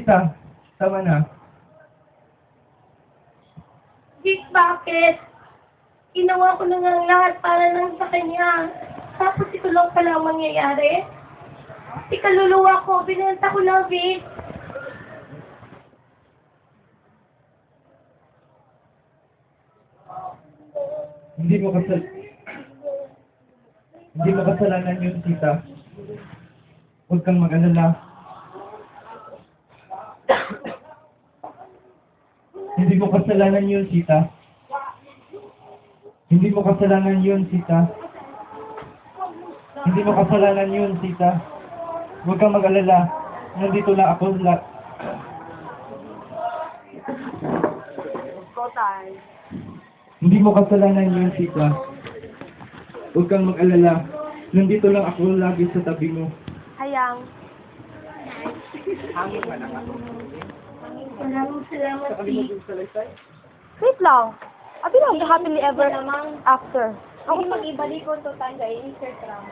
Sita, tama na. Vic, bakit? Ginawa ko na nga ang lahat para lang sa kanya. Tapos ito lang pala ang mangyayari. Ikaluluwa ko, binenta ko lang, Vic. Hindi mo kasalanan yun, Sita. Huwag kang mag-alala. Hindi mo kasalanan yun, Sita. Hindi mo kasalanan yun, Sita. Hindi mo kasalanan yun, Sita. Huwag kang mag-alala. Nandito lang ako. Hindi mo kasalanan yun, Sita. Huwag kang mag-alala. Nandito lang ako lagi sa tabi mo. Hayang. Maraming salamat, Vic. Wait lang. Abi lang, happily ever after. Ako mag-ibalik ko ito tanda, Sir Trump.